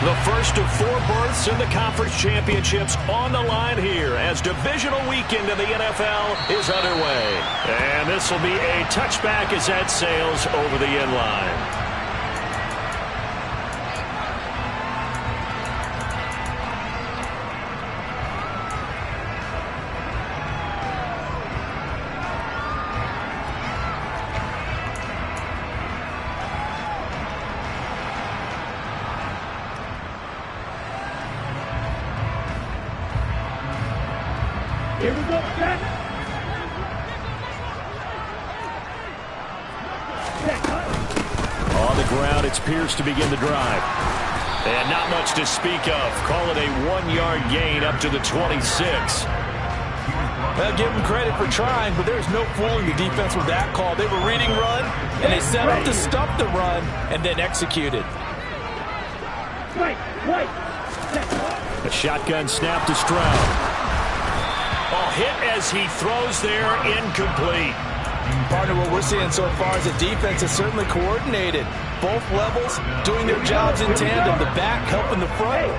The first of 4 berths in the conference championships on the line here as divisional weekend in the NFL is underway. And this will be a touchback as that sails over the end line. Here we go, set. On the ground, it's Pierce to begin the drive. And not much to speak of. Call it a 1-yard gain up to the 26. Well, give them credit for trying, but there's no fooling the defense with that call. They were reading run, and they set up to stop the run, and then executed. A shotgun snap to Stroud. Oh, hit as he throws there, incomplete. Partner, what we're seeing so far is the defense is certainly coordinated. Both levels doing their jobs in tandem. The back helping the front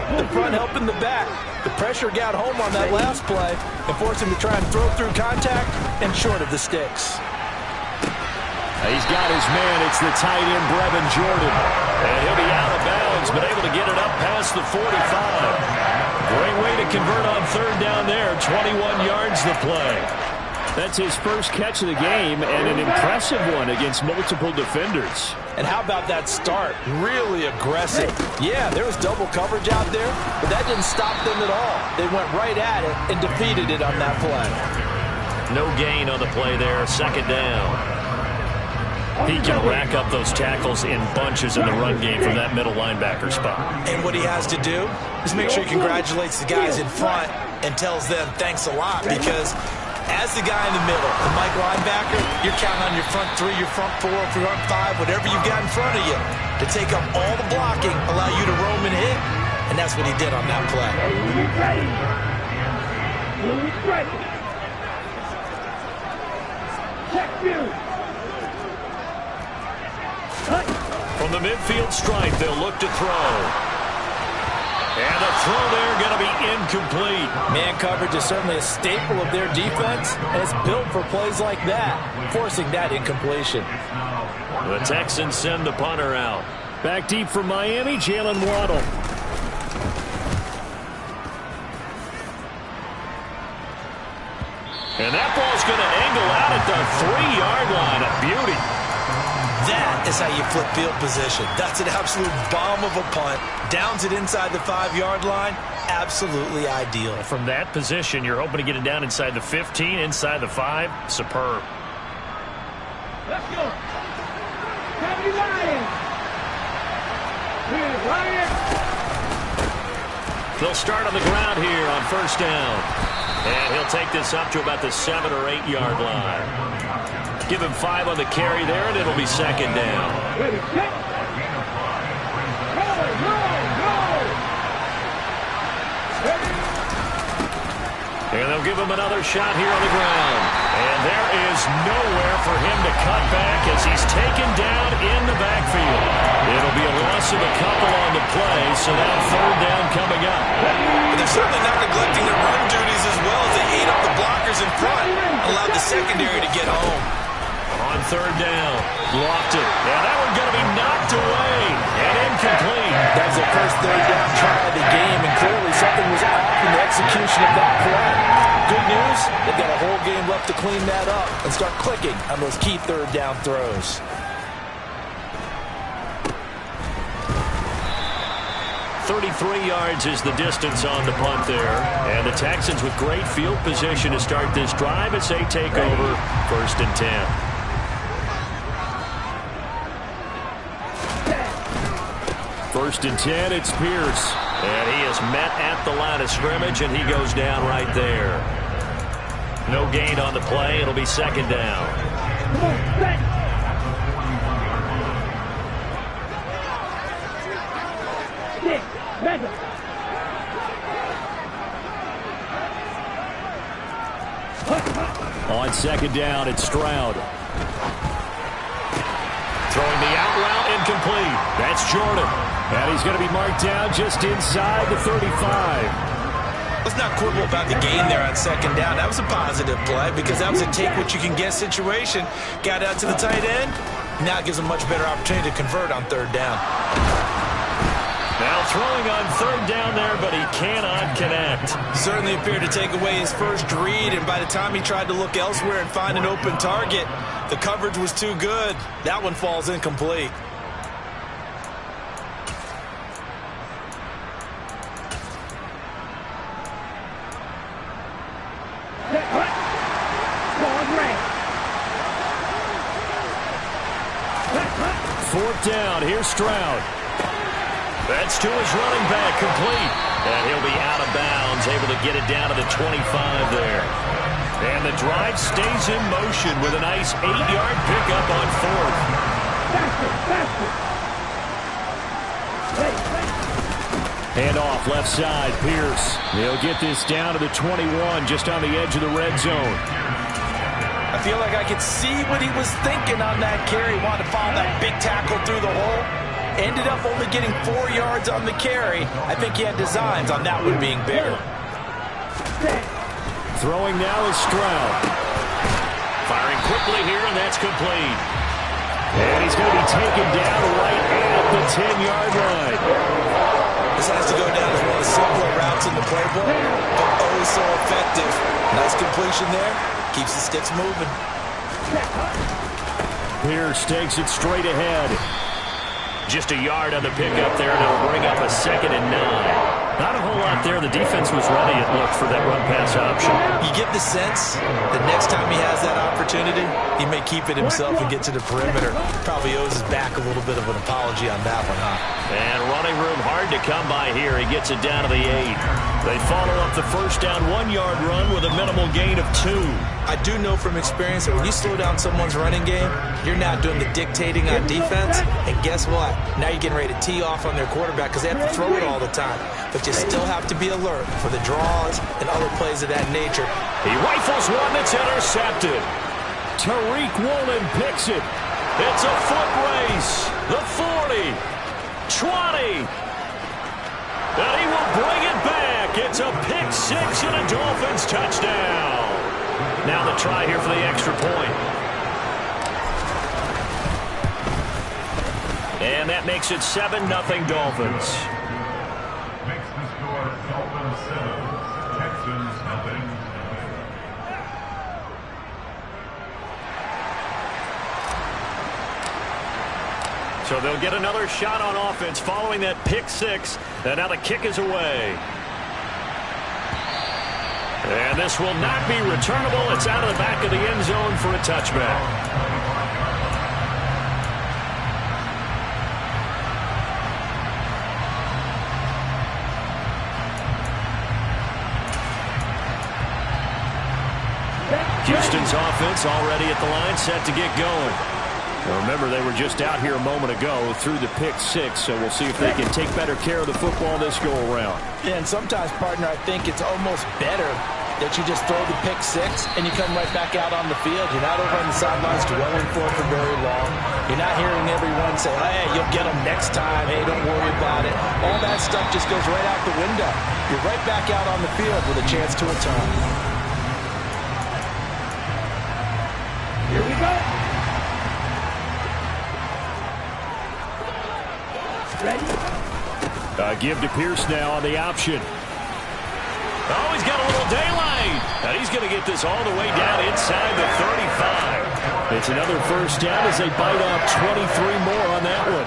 helping the back. The pressure got home on that last play and forced him to try and throw through contact and short of the sticks. He's got his man. It's the tight end, Brevin Jordan. And he'll be out of bounds, but able to get it up past the 45. Great way to convert on third down there. 21 yards the play. That's his first catch of the game, and an impressive one against multiple defenders. And how about that start? Really aggressive. Yeah, there was double coverage out there, but that didn't stop them at all. They went right at it and defeated it on that play. No gain on the play there. Second down. He can rack up those tackles in bunches in the run game from that middle linebacker spot. And what he has to do is make sure he congratulates the guys in front and tells them thanks a lot, because as the guy in the middle, the Mike linebacker, you're counting on your front 3, your front 4, front 5, whatever you've got in front of you to take up all the blocking, allow you to roam and hit, and that's what he did on that play. Check you. From the midfield stripe, they'll look to throw. And the throw there going to be incomplete. Man coverage is certainly a staple of their defense, and it's built for plays like that, forcing that incompletion. The Texans send the punter out. Back deep for Miami, Jalen Waddle. And that ball's going to angle out at the 3-yard line. A beauty. That is how you flip field position. That's an absolute bomb of a punt. Downs it inside the 5-yard line. Absolutely ideal. From that position, you're hoping to get it down inside the 15, inside the 5. Superb. Let's go. Happy Lions. Here's Lions. They'll start on the ground here on first down. And he'll take this up to about the 7 or 8-yard line. Give him 5 on the carry there, and it'll be second down. Ready, set. And they'll give him another shot here on the ground. And there is nowhere for him to cut back as he's taken down in the backfield. It'll be a loss of a couple on the play, so now third down coming up. But they're certainly not neglecting their run duties as well as they ate up the blockers in front, allowed the secondary to get home. On third down, blocked it. Now that one's going to be knocked away and incomplete. That was the first third down try of the game, and clearly something was off in the execution of that play. Good news, they've got a whole game left to clean that up and start clicking on those key third down throws. .33 yards is the distance on the punt there. And the Texans with great field position to start this drive as they take over first and 10. First and 10, it's Pierce. And he is met at the line of scrimmage, and he goes down right there. No gain on the play. It'll be second down. On second down, it's Stroud. Throwing the out route, and incomplete. That's Jordan. And he's going to be marked down just inside the 35. Let's not quibble about the gain there on second down. That was a positive play because that was a take-what-you-can-get situation. Got out to the tight end. Now it gives him a much better opportunity to convert on third down. Now throwing on third down there, but he cannot connect. Certainly appeared to take away his first read, and by the time he tried to look elsewhere and find an open target, the coverage was too good. That one falls incomplete. Fourth down, here's Stroud. That's to his running back, complete. And he'll be out of bounds, able to get it down to the 25 there. And the drive stays in motion with a nice 8-yard pickup on fourth. Hand off left side, Pierce. He'll get this down to the 21, just on the edge of the red zone. I feel like I could see what he was thinking on that carry. Wanted to follow that big tackle through the hole. Ended up only getting 4 yards on the carry. I think he had designs on that one being bigger. Throwing now is Stroud. Firing quickly here, and that's complete. And he's going to be taken down right at the 10-yard line. This has to go down as one of the simpler routes in the playbook, but oh so effective. Nice completion there. Keeps the sticks moving. Pierce takes it straight ahead. Just a yard on the pickup there, and it'll bring up a 2nd and 9. Not a whole lot there. The defense was ready, it looked, for that run-pass option. You get the sense that next time he has that opportunity, he may keep it himself and get to the perimeter. Probably owes his back a little bit of an apology on that one, huh? And running room hard to come by here. He gets it down to the 8. They follow up the first down 1-yard run with a minimal gain of 2. I do know from experience that when you slow down someone's running game, you're not doing the dictating on defense. And guess what? Now you're getting ready to tee off on their quarterback because they have to throw it all the time. But you still have to be alert for the draws and other plays of that nature. He rifles one that's intercepted. Tariq Woolen picks it. It's a foot race. The 40. 20. And he will bring it back. It's a pick 6 and a Dolphins touchdown. Now the try here for the extra point. And that makes it 7-0 Dolphins. Makes the score Dolphins 7, Texans nothing. So they'll get another shot on offense following that pick 6. And now the kick is away. And this will not be returnable. It's out of the back of the end zone for a touchback. Houston's offense already at the line, set to get going. Now remember, they were just out here a moment ago through the pick 6, so we'll see if they can take better care of the football this go-around. Yeah, and sometimes, partner, I think it's almost better that you just throw the pick 6 and you come right back out on the field. You're not over on the sidelines dwelling for very long. You're not hearing everyone say, hey, you'll get them next time. Hey, don't worry about it. All that stuff just goes right out the window. You're right back out on the field with a chance to return. Here we go. Ready? Give to Pierce now on the option. Oh, he's got a little daylight. And he's going to get this all the way down inside the 35. It's another first down as they bite off 23 more on that one.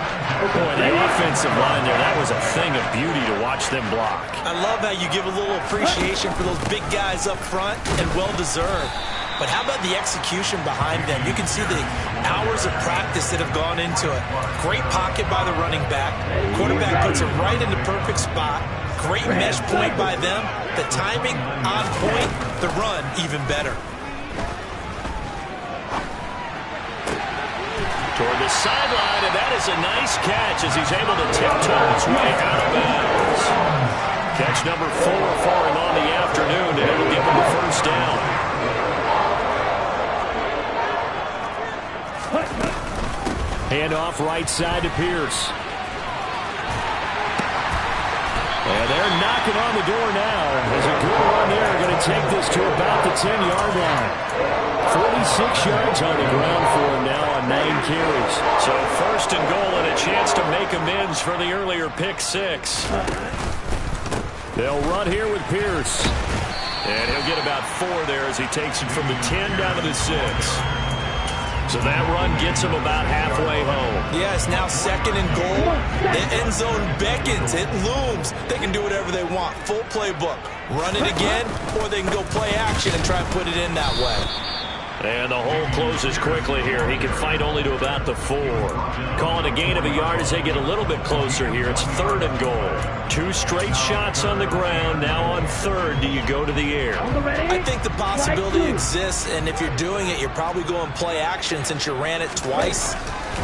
Boy, the offensive line there, that was a thing of beauty to watch them block. I love how you give a little appreciation for those big guys up front, and well-deserved. But how about the execution behind them? You can see the hours of practice that have gone into it. Great pocket by the running back. Quarterback puts it right in the perfect spot. Great mesh point by them. The timing on point. The run even better. Toward the sideline, and that is a nice catch as he's able to tiptoe his way out of bounds. Catch number 4 for him on the afternoon, and it'll give him the first down. Hand off right side to Pierce. And they're knocking on the door now. There's a good run there. Going to take this to about the 10-yard line. 46 yards on the ground for him now on 9 carries. So first and goal and a chance to make amends for the earlier pick six. They'll run here with Pierce. And he'll get about 4 there as he takes it from the 10 down to the 6. So that run gets him about halfway home. Yeah, it's now second and goal. The end zone beckons. It looms. They can do whatever they want. Full playbook. Run it again, or they can go play action and try and put it in that way. And the hole closes quickly here. He can fight only to about the 4. Calling a gain of a yard as they get a little bit closer here. It's third and goal. 2 straight shots on the ground. Now on third, do you go to the air? I think the possibility exists, and if you're doing it, you're probably going play action since you ran it twice.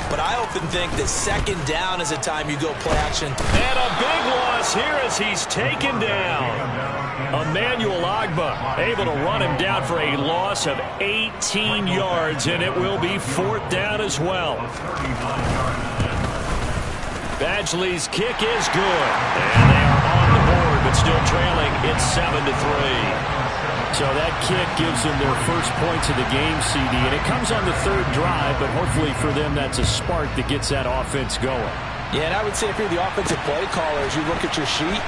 But I often think that second down is a time you go play action. And a big loss here as he's taken down. Emmanuel Ogbah able to run him down for a loss of 18 yards, and it will be 4th down as well. Badgley's kick is good, and they are on the board, but still trailing. It's 7-3. So that kick gives them their first points of the game, CD, and it comes on the 3rd drive, but hopefully for them that's a spark that gets that offense going. Yeah, and I would say if you're the offensive play caller, as you look at your sheet,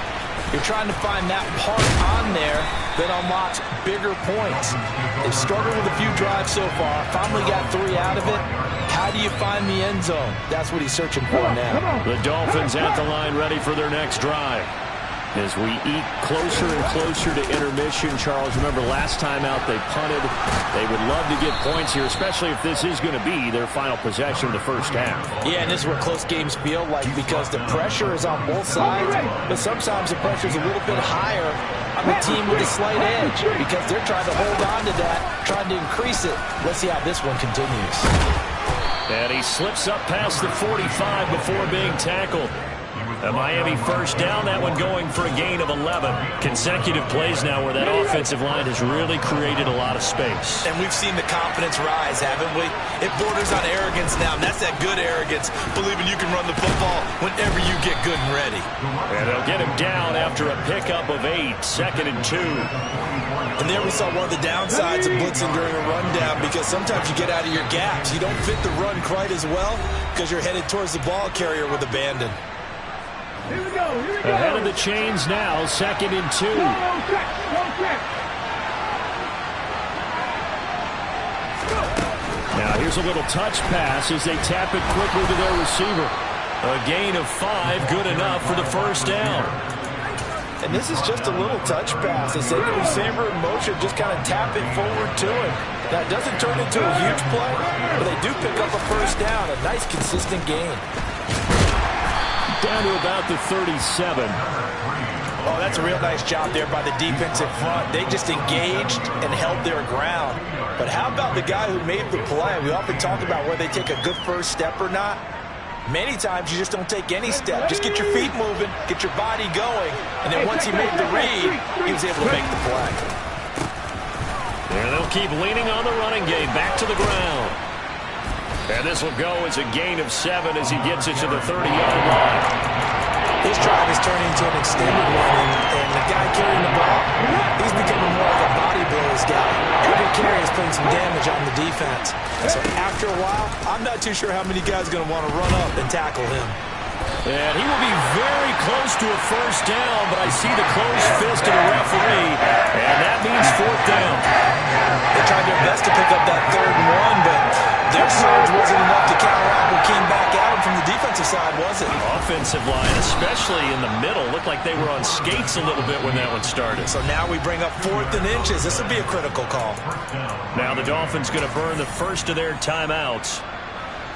you're trying to find that part on there that unlocks bigger points. They've struggled with a few drives so far, finally got 3 out of it. How do you find the end zone? That's what he's searching for now. The Dolphins at the line ready for their next drive. As we eat closer and closer to intermission, Charles, remember last time out they punted. They would love to get points here, especially if this is going to be their final possession of the first half. Yeah, and this is what close games feel like because the pressure is on both sides, but sometimes the pressure is a little bit higher on the team with a slight edge because they're trying to hold on to that, trying to increase it. Let's see how this one continues. And he slips up past the 45 before being tackled. A Miami first down, that one going for a gain of 11. Consecutive plays now where that offensive line has really created a lot of space. And we've seen the confidence rise, haven't we? It borders on arrogance now, and that's that good arrogance, believing you can run the football whenever you get good and ready. And they'll get him down after a pickup of 8, 2nd and 2. And there we saw one of the downsides of blitzing during a rundown because sometimes you get out of your gaps. You don't fit the run quite as well because you're headed towards the ball carrier with abandon. Here we go. Ahead of the chains now, 2nd and 2. Now here's a little touch pass as they tap it quickly to their receiver. A gain of 5, good enough for the first down. And this is just a little touch pass. They say the receiver in motion, just kind of tap it forward to him. That doesn't turn into a huge play, but they do pick up a first down. A nice, consistent gain. Down to about the 37. Oh, that's a real nice job there by the defensive front. They just engaged and held their ground. But how about the guy who made the play? We often talk about whether they take a good first step or not. Many times you just don't take any step. Just get your feet moving, get your body going, and then once he made the read, he was able to make the play. And they'll keep leaning on the running game, back to the ground. And this will go as a gain of 7 as he gets it to the 30-yard line. This drive is turning into an extended one, and the guy carrying the ball, he's becoming more of a body blows guy. Every carry is putting some damage on the defense. And so after a while, I'm not too sure how many guys are going to want to run up and tackle him. And he will be very close to a first down, but I see the closed fist of the referee, and that means 4th down. They tried their best to pick up that 3rd and 1, but their surge wasn't enough to counteract what came back at them from the defensive side, was it? Offensive line, especially in the middle, looked like they were on skates a little bit when that one started. So now we bring up 4th and inches. This would be a critical call. Now the Dolphins going to burn the first of their timeouts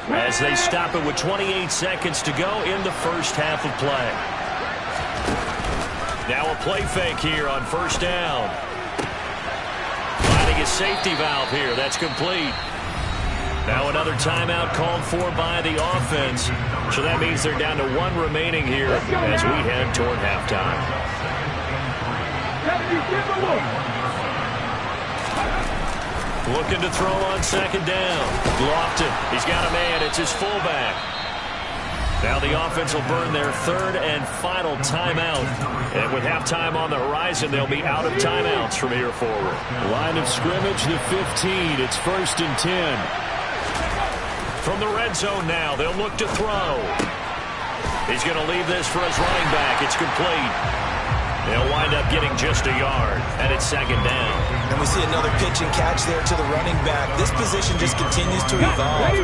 as they stop it with 28 seconds to go in the first half of play. Now a play fake here on first down. Finding a safety valve here. That's complete. Now another timeout called for by the offense. So that means they're down to 1 remaining here as we head toward halftime. Looking to throw on second down. Lofton, he's got a man. It's his fullback. Now the offense will burn their third and final timeout. And with halftime on the horizon, they'll be out of timeouts from here forward. Line of scrimmage, the 15. It's 1st and 10. From the red zone now, they'll look to throw. He's going to leave this for his running back. It's complete. They'll wind up getting just a yard, and it's second down. And we see another pitch and catch there to the running back. This position just continues to evolve.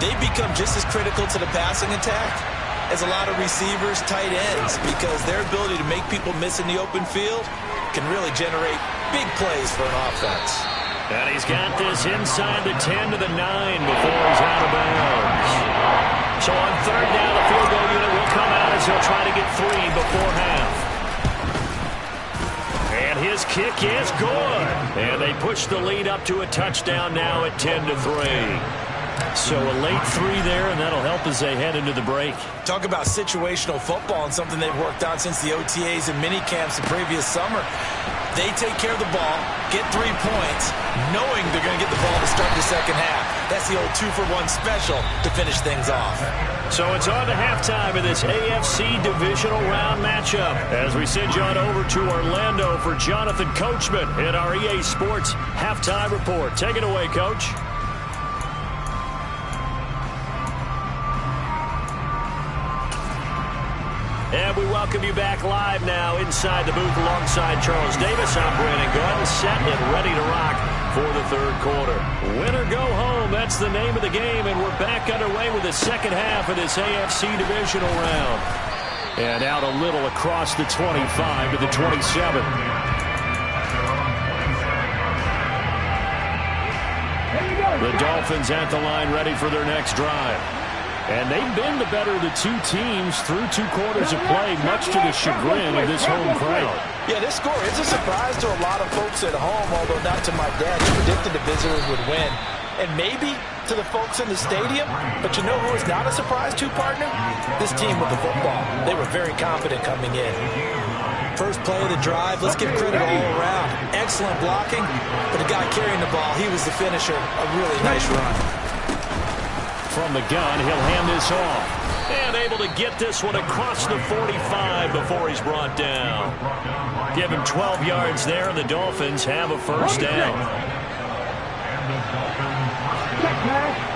They become just as critical to the passing attack as a lot of receivers, tight ends, because their ability to make people miss in the open field can really generate big plays for an offense. And he's got this inside the 10 to the 9 before he's out of bounds. So on third down, the field goal unit will come out as he'll try to get 3 before half. And his kick is good. And they push the lead up to a touchdown now at 10-3. So a late 3 there, and that'll help as they head into the break. Talk about situational football and something they've worked on since the OTAs and mini camps the previous summer. They take care of the ball, get 3 points, knowing they're going to get the ball to start the second half. That's the old 2-for-1 special to finish things off. So it's on to halftime in this AFC divisional round matchup as we send you on over to Orlando for Jonathan Coachman in our EA Sports halftime report. Take it away, Coach. And we welcome you back live now inside the booth alongside Charles Davis. I'm Brandon Gordon, set and ready to rock for the third quarter. Win or go home, that's the name of the game, and we're back underway with the second half of this AFC divisional round. And out a little across the 25 to the 27. The Dolphins at the line ready for their next drive. And they've been the better of the 2 teams through 2 quarters of play, much to the chagrin of this home crowd. Yeah, this score is a surprise to a lot of folks at home, although not to my dad. He predicted the visitors would win. And maybe to the folks in the stadium, but you know who is not a surprise to, partner? This team with the football. They were very confident coming in. First play of the drive, let's give credit all around. Excellent blocking, but the guy carrying the ball, he was the finisher. A really nice run. From the gun, he'll hand this off. And able to get this one across the 45 before he's brought down. Give him 12 yards there, and the Dolphins have a first down.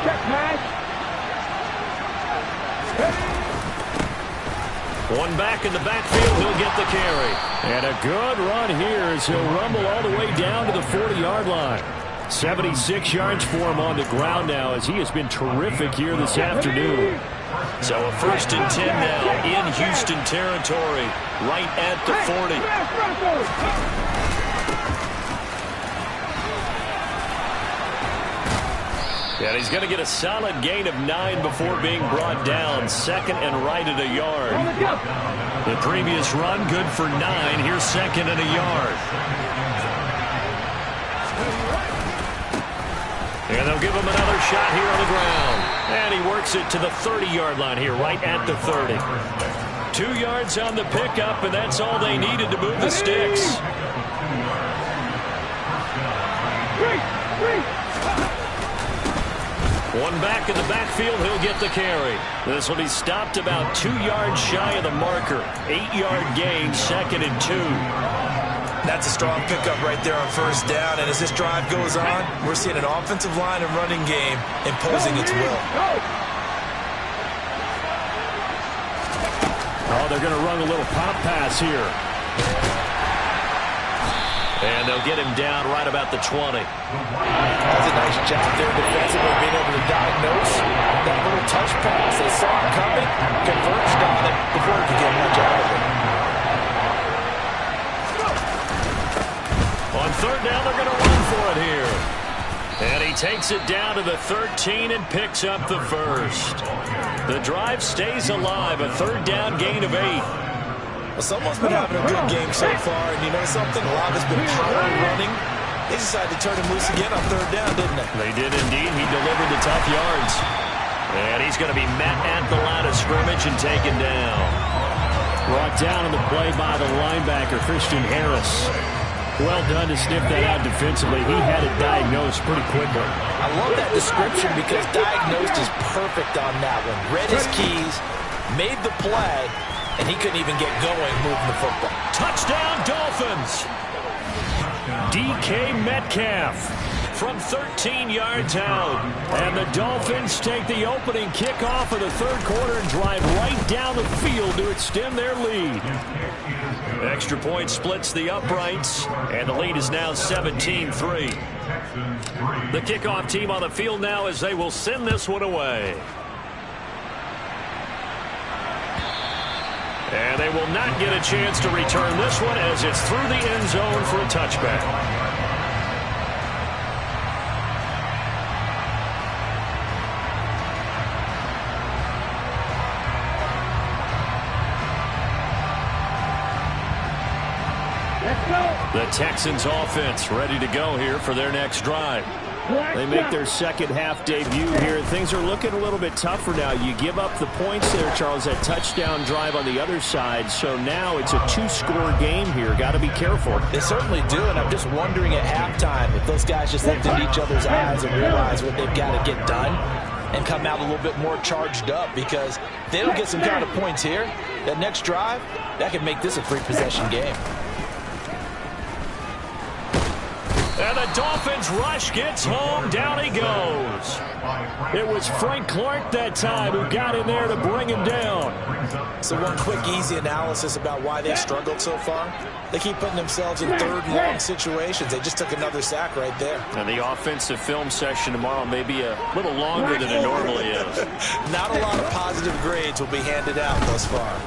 Check pass. One back in the backfield, he'll get the carry. And a good run here as he'll rumble all the way down to the 40-yard line. 76 yards for him on the ground now as he has been terrific here this afternoon. So a 1st and 10 now in Houston territory, right at the 40. And he's going to get a solid gain of 9 before being brought down. 2nd and right at a yard. The previous run good for 9. Here's 2nd and a yard. And they'll give him another shot here on the ground. And he works it to the 30-yard line here, right at the 30. 2 yards on the pickup, and that's all they needed to move the sticks. One back in the backfield, he'll get the carry. This will be stopped about 2 yards shy of the marker. 8-yard gain, 2nd and 2. That's a strong pickup right there on first down. And as this drive goes on, we're seeing an offensive line and running game imposing its will. Oh, they're going to run a little pop pass here. And they'll get him down right about the 20. That's a nice job there defensively, being able to diagnose that little touch pass. They saw it coming, converged on it before he could get much out of it. On third down, they're going to run for it here. And he takes it down to the 13 and picks up the first. The drive stays alive, a third down gain of 8. Well, someone's been having a good game so far, and you know something? A lot has been power running. They decided to turn him loose again on third down, didn't they? They did indeed. He delivered the tough yards. And he's going to be met at the line of scrimmage and taken down. Brought down on the play by the linebacker, Christian Harris. Well done to sniff that out defensively. He had it diagnosed pretty quickly. I love that description because diagnosed is perfect on that one. Read his keys, made the play, and he couldn't even get going moving the football. Touchdown, Dolphins! DK Metcalf from 13 yards out. And the Dolphins take the opening kickoff of the third quarter and drive right down the field to extend their lead. Extra point splits the uprights, and the lead is now 17-3. The kickoff team on the field now as they will send this one away. And they will not get a chance to return this one as it's through the end zone for a touchback. The Texans offense ready to go here for their next drive. They make their second half debut here. Things are looking a little bit tougher now. You give up the points there, Charles, that touchdown drive on the other side. So now it's a two-score game here. Got to be careful. They certainly do, and I'm just wondering at halftime if those guys just looked into each other's eyes and realize what they've got to get done and come out a little bit more charged up, because if they don't get some kind of points here, that next drive, that could make this a three-possession game. And the Dolphins rush gets home. Down he goes. It was Frank Clark that time who got in there to bring him down. So one quick, easy analysis about why they struggled so far. They keep putting themselves in third and long situations. They just took another sack right there. And the offensive film session tomorrow may be a little longer than it normally is. Not a lot of positive grades will be handed out thus far.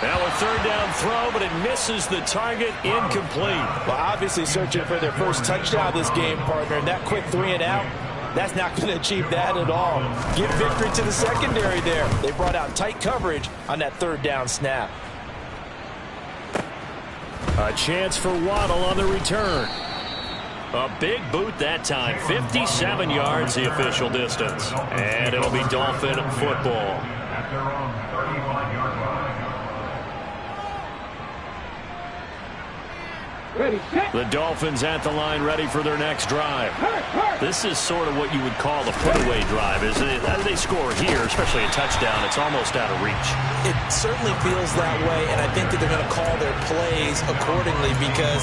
Now a third down throw, but it misses the target. Incomplete. Well, obviously searching for their first touchdown this game, partner, and that quick 3 and out, that's not going to achieve that at all. Give victory to the secondary there. They brought out tight coverage on that third down snap. A chance for Waddle on the return. A big boot that time. 57 yards the official distance. And it'll be Dolphin football. At their own 35-yard line. The Dolphins at the line ready for their next drive. This is sort of what you would call a put-away drive, isn't it? As they score here, especially a touchdown, it's almost out of reach. It certainly feels that way, and I think that they're going to call their plays accordingly, because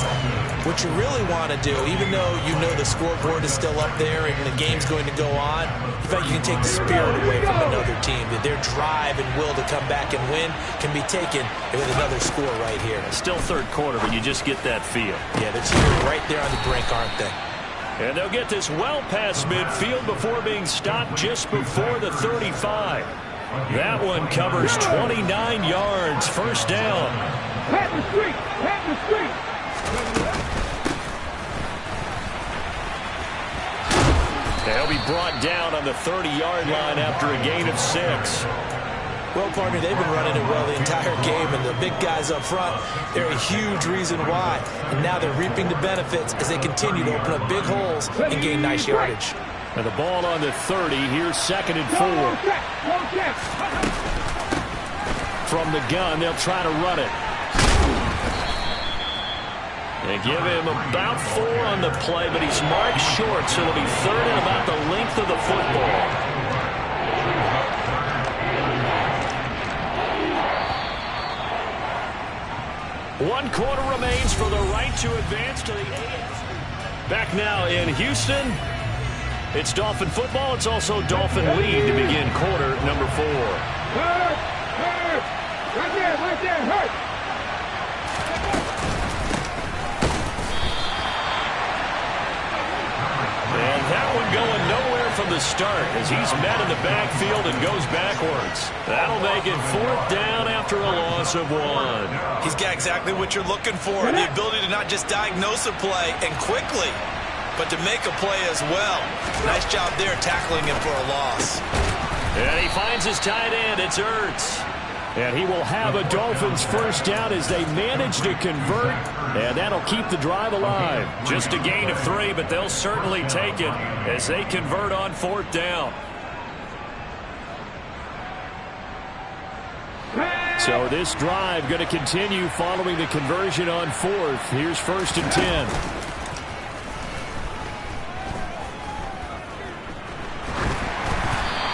what you really want to do, even though you know the scoreboard is still up there and the game's going to go on, in fact, you can take the spirit away from another team. That their drive and will to come back and win can be taken with another score right here. Still third quarter, but you just get that feel. Yeah, they're right there on the brink, aren't they? And they'll get this well past midfield before being stopped just before the 35. That one covers 29 yards. First down. Pat the street! Pat the street! They'll be brought down on the 30-yard line after a gain of 6. Well, partner, they've been running it well the entire game, and the big guys up front, they're a huge reason why. And now they're reaping the benefits as they continue to open up big holes and gain nice yardage. And the ball on the 30. Here's 2nd and 4. From the gun, they'll try to run it. They give him about 4 on the play, but he's marked short, so it'll be 3rd and about the length of the football. One quarter remains for the right to advance to the AFC. Back now in Houston. It's Dolphin football. It's also Dolphin lead to begin quarter number 4. Hurt! Hurt! Right there, hurt! And that one going nowhere from the start as he's met in the backfield and goes backwards. That'll make it 4th down after a loss of 1. He's got exactly what you're looking for, the ability to not just diagnose a play and quickly, but to make a play as well. Nice job there tackling him for a loss. And he finds his tight end. It's Ertz. And he will have a Dolphins first down as they manage to convert, and that'll keep the drive alive. Just a gain of 3, but they'll certainly take it as they convert on 4th down. So this drive going to continue following the conversion on 4th. Here's 1st and 10.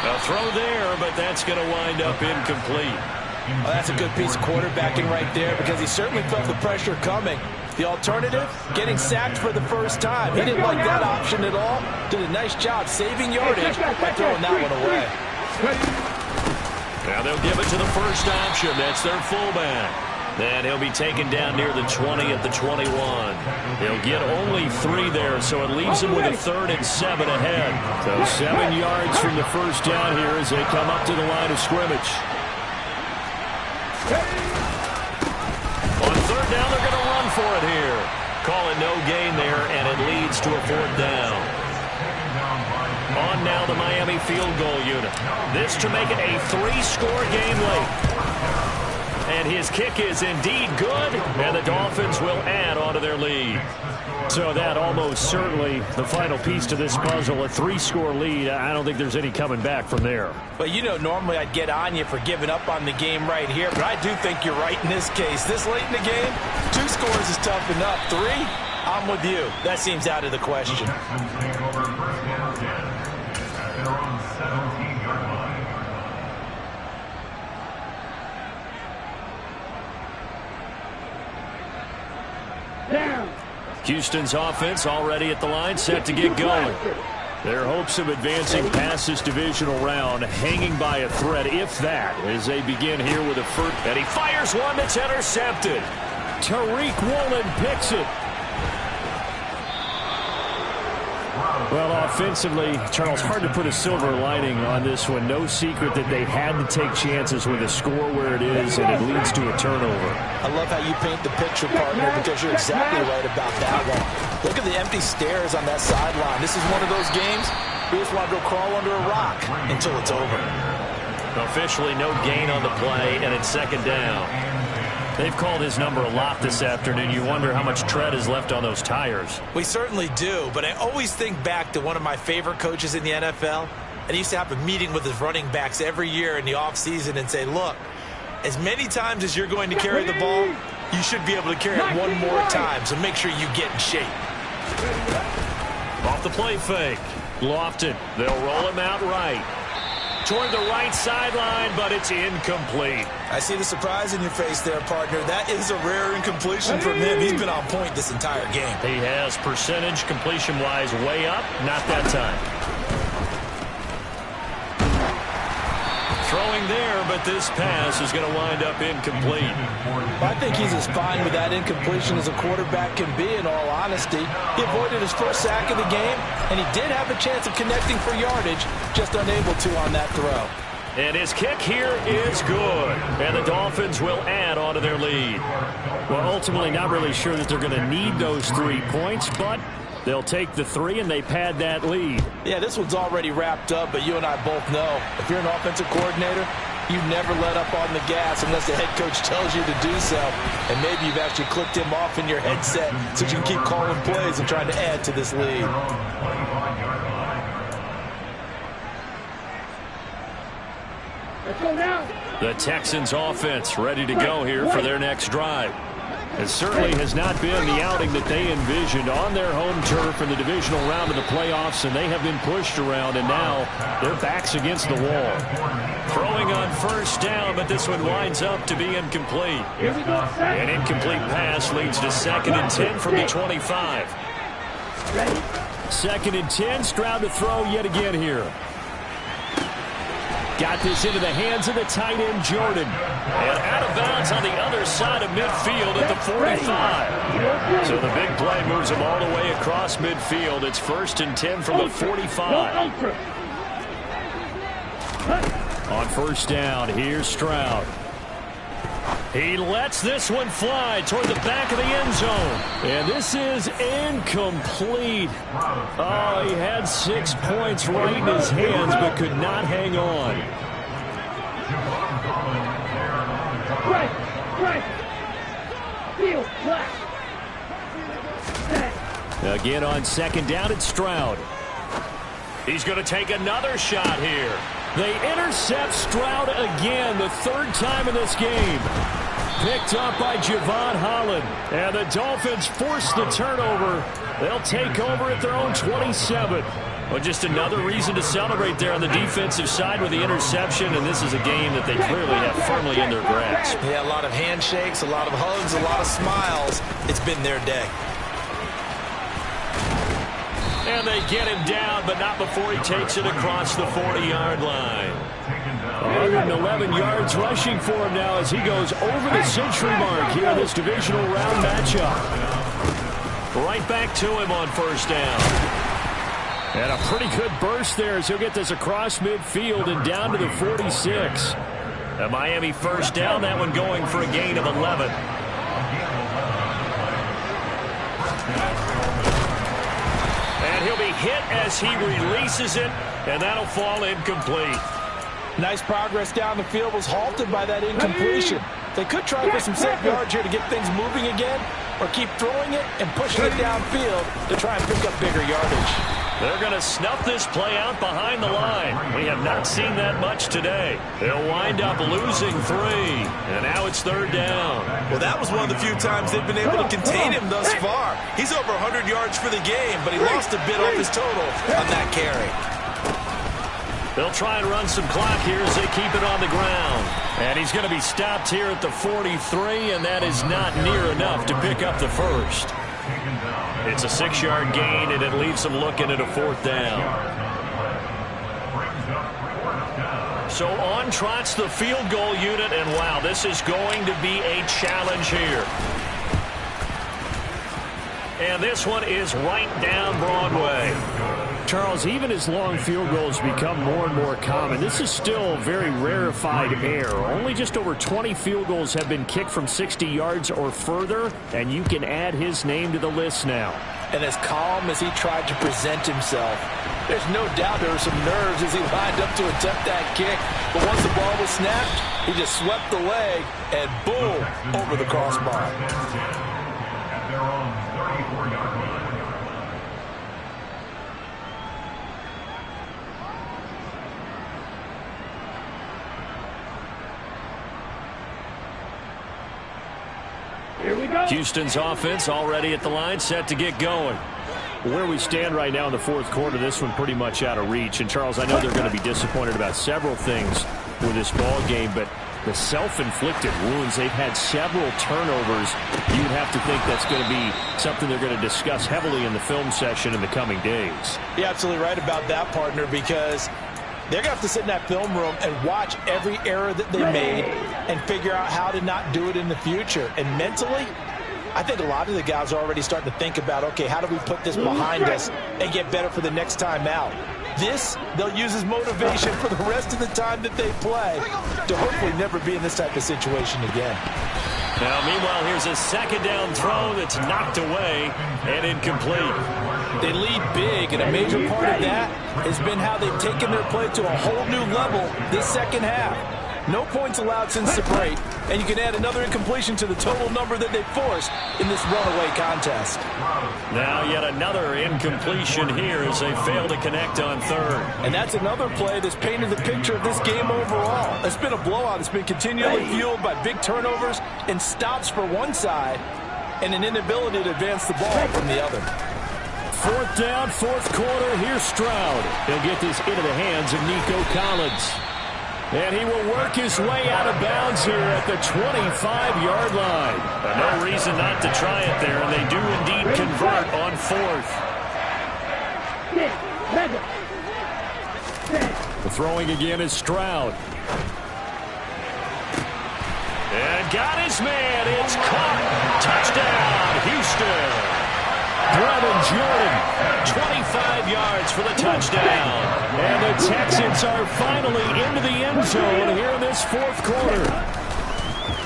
A throw there, but that's going to wind up incomplete. Well, that's a good piece of quarterbacking right there because he certainly felt the pressure coming. The alternative, getting sacked for the first time. He didn't like that option at all. Did a nice job saving yardage by throwing that one away. Now they'll give it to the first option. That's their fullback. And he'll be taken down near the 20 at the 21. They'll get only 3 there, so it leaves them with a 3rd and 7 ahead. So 7 yards from the first down here as they come up to the line of scrimmage. On 3rd down, they're going to run for it here. Call it no gain there, and it leads to a 4th down. On now the Miami field goal unit. This to make it a 3-score game late. And his kick is indeed good, and the Dolphins will add on to their lead. So that almost certainly the final piece to this puzzle, a 3-score lead. I don't think there's any coming back from there. But you know, normally I'd get on you for giving up on the game right here, but I do think you're right in this case. This late in the game, 2 scores is tough enough. 3, I'm with you. That seems out of the question. Houston's offense already at the line, set to get going. Their hopes of advancing past this divisional round hanging by a thread, if that, as they begin here with a first. And he fires one that's intercepted. Tariq Woolen picks it. Well, offensively, Charles, hard to put a silver lining on this one. No secret that they had to take chances with a score where it is, and it leads to a turnover. I love how you paint the picture, partner, because you're exactly right about that one. Look at the empty stairs on that sideline. This is one of those games you just want to go crawl under a rock until it's over. Officially no gain on the play, and it's 2nd down. They've called his number a lot this afternoon. You wonder how much tread is left on those tires. We certainly do, but I always think back to one of my favorite coaches in the NFL. And he used to have a meeting with his running backs every year in the offseason and say, look, as many times as you're going to carry the ball, you should be able to carry it one more time, so make sure you get in shape. Off the play fake. Lofton. They'll roll him out right. Toward the right sideline, but it's incomplete. I see the surprise in your face there, partner. That is a rare incompletion from him. He's been on point this entire game. He has percentage completion-wise way up. Not that time. Throwing there, but this pass is going to wind up incomplete. I think he's as fine with that incompletion as a quarterback can be, in all honesty. He avoided his first sack of the game, and he did have a chance of connecting for yardage, just unable to on that throw. And his kick here is good. And the Dolphins will add on to their lead. Well, ultimately not really sure that they're going to need those 3 points, but they'll take the 3 and they pad that lead. Yeah, this one's already wrapped up, but you and I both know if you're an offensive coordinator, you never let up on the gas unless the head coach tells you to do so. And maybe you've actually clicked him off in your headset so you can keep calling plays and trying to add to this lead. Let's go now. The Texans offense ready to go here for their next drive. It certainly has not been the outing that they envisioned on their home turf in the divisional round of the playoffs, and they have been pushed around, and now their backs against the wall. Throwing on 1st down, but this one winds up to be incomplete. An incomplete pass leads to 2nd and 10 from the 25. 2nd and 10, Stroud to throw yet again here. Got this into the hands of the tight end, Jordan. And out of bounds on the other side of midfield at the 45. So the big play moves him all the way across midfield. It's 1st and 10 from the 45. On 1st down, here's Stroud. He lets this one fly toward the back of the end zone. And this is incomplete. Oh, he had 6 points right in his hands, but could not hang on. Again on 2nd down, it's Stroud. He's going to take another shot here. They intercept Stroud again, the third time in this game. Picked up by Javon Holland. And the Dolphins force the turnover. They'll take over at their own 27. Well, just another reason to celebrate there on the defensive side with the interception, and this is a game that they clearly have firmly in their grasp. Yeah, a lot of handshakes, a lot of hugs, a lot of smiles. It's been their day. And they get him down, but not before he takes it across the 40-yard line. 111 yards rushing for him now as he goes over the century mark here in this divisional round matchup. Right back to him on first down. And a pretty good burst there as he'll get this across midfield and down to the 46. A Miami first down, that one going for a gain of 11. And he'll be hit as he releases it, and that'll fall incomplete. Nice progress down the field, was halted by that incompletion. They could try for some safe yards here to get things moving again, or keep throwing it and pushing it downfield to try and pick up bigger yardage. They're going to snuff this play out behind the line. We have not seen that much today. They'll wind up losing 3, and now it's third down. Well, that was one of the few times they've been able to contain him thus far. He's over 100 yards for the game, but he lost a bit off his total on that carry. They'll try and run some clock here as they keep it on the ground. And he's going to be stopped here at the 43, and that is not near enough to pick up the first. It's a 6-yard gain, and it leaves them looking at a fourth down. So on trots the field goal unit, and wow, this is going to be a challenge here. And this one is right down Broadway. Charles, even as long field goals become more and more common, this is still very rarefied air. Only just over 20 field goals have been kicked from 60 yards or further, and you can add his name to the list now. And as calm as he tried to present himself, there's no doubt there were some nerves as he lined up to attempt that kick. But once the ball was snapped, he just swept the leg and boom, over the crossbar. At their own 34-yard line. Here we go. Houston's offense already at the line, set to get going. Where we stand right now in the fourth quarter, this one pretty much out of reach. And, Charles, I know they're going to be disappointed about several things with this ball game, but the self-inflicted wounds, they've had several turnovers. You'd have to think that's going to be something they're going to discuss heavily in the film session in the coming days. You're absolutely right about that, partner, because they're going to have to sit in that film room and watch every error that they made and figure out how to not do it in the future. And mentally, I think a lot of the guys are already starting to think about, okay, how do we put this behind us and get better for the next time out? This, they'll use as motivation for the rest of the time that they play to hopefully never be in this type of situation again. Now, meanwhile, here's a second down throw that's knocked away and incomplete. They lead big, and a major part of that has been how they've taken their play to a whole new level this second half. No points allowed since the break, and you can add another incompletion to the total number that they forced in this runaway contest. Now yet another incompletion here as they fail to connect on third. And that's another play that's painted the picture of this game overall. It's been a blowout. It's been continually fueled by big turnovers and stops for one side and an inability to advance the ball from the other. Fourth down, fourth quarter. Here's Stroud. He'll get this into the hands of Nico Collins. And he will work his way out of bounds here at the 25-yard line. No reason not to try it there, and they do indeed convert on fourth. The throwing again is Stroud. And got his man. It's caught. Touchdown, Houston. Brevin Jordan, 25 yards for the touchdown. And the Texans are finally into the end zone here in this fourth quarter.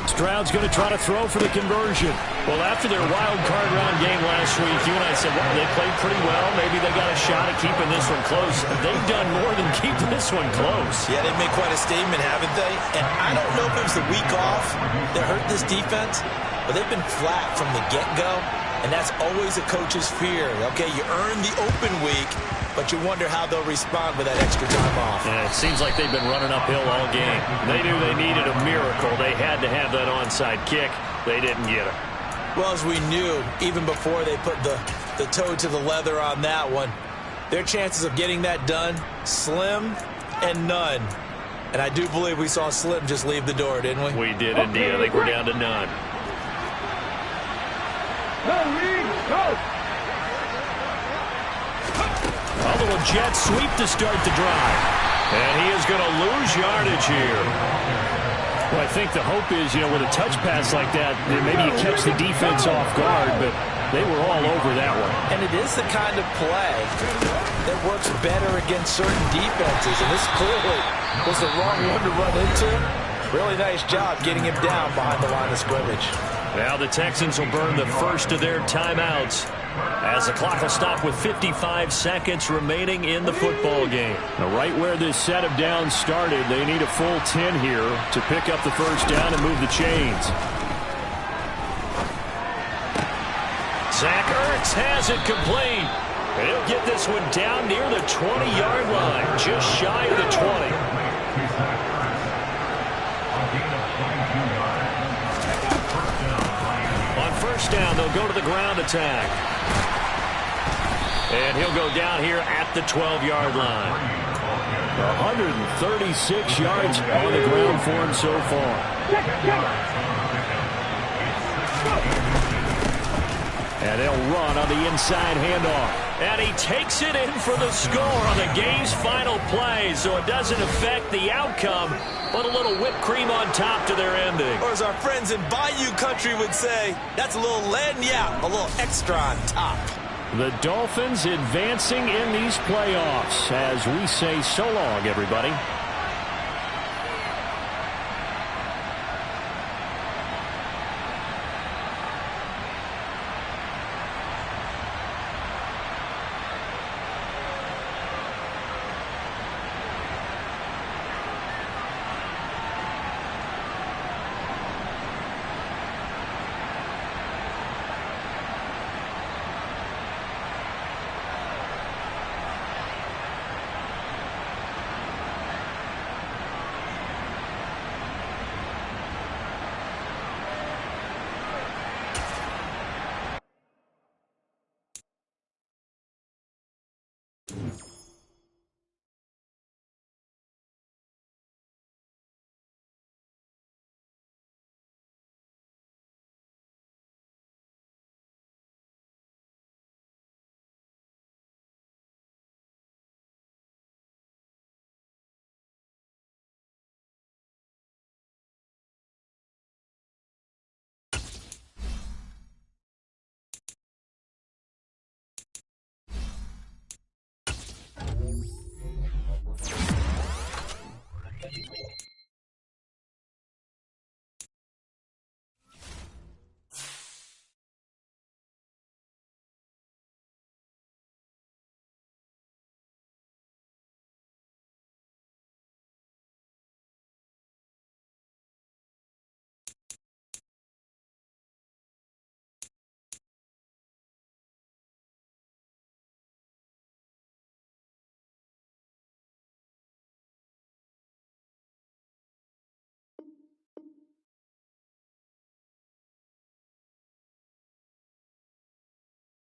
Stroud's going to try to throw for the conversion. Well, after their wild card round game last week, you and I said, well, they played pretty well. Maybe they got a shot at keeping this one close. They've done more than keep this one close. Yeah, they've made quite a statement, haven't they? And I don't know if it was the week off that hurt this defense, but they've been flat from the get-go. And that's always a coach's fear. Okay, you earn the open week, but you wonder how they'll respond with that extra time off. Yeah, it seems like they've been running uphill all game. They knew they needed a miracle. They had to have that onside kick. They didn't get it. Well, as we knew, even before they put the toe to the leather on that one, their chances of getting that done, slim and none. And I do believe we saw Slim just leave the door, didn't we? We did indeed. I think we're down to none. A little jet sweep to start the drive. And he is going to lose yardage here. Well, I think the hope is, with a touch pass like that, maybe you catch the defense off guard, but they were all over that one. And it is the kind of play that works better against certain defenses. And this clearly was the wrong one to run into. Really nice job getting him down behind the line of scrimmage. Now the Texans will burn the first of their timeouts as the clock will stop with 55 seconds remaining in the football game. Now, right where this set of downs started, they need a full 10 here to pick up the first down and move the chains. Zach Ertz has it complete. And he'll get this one down near the 20-yard line, just shy of the 20. On first down, they'll go to the ground attack. And he'll go down here at the 12-yard line. 136 yards on the ground for him so far. And they'll run on the inside handoff. And he takes it in for the score on the game's final play, so it doesn't affect the outcome, but a little whipped cream on top to their ending. Or as our friends in Bayou Country would say, that's a little lagniappe, a little extra on top. The Dolphins advancing in these playoffs as we say so long, everybody.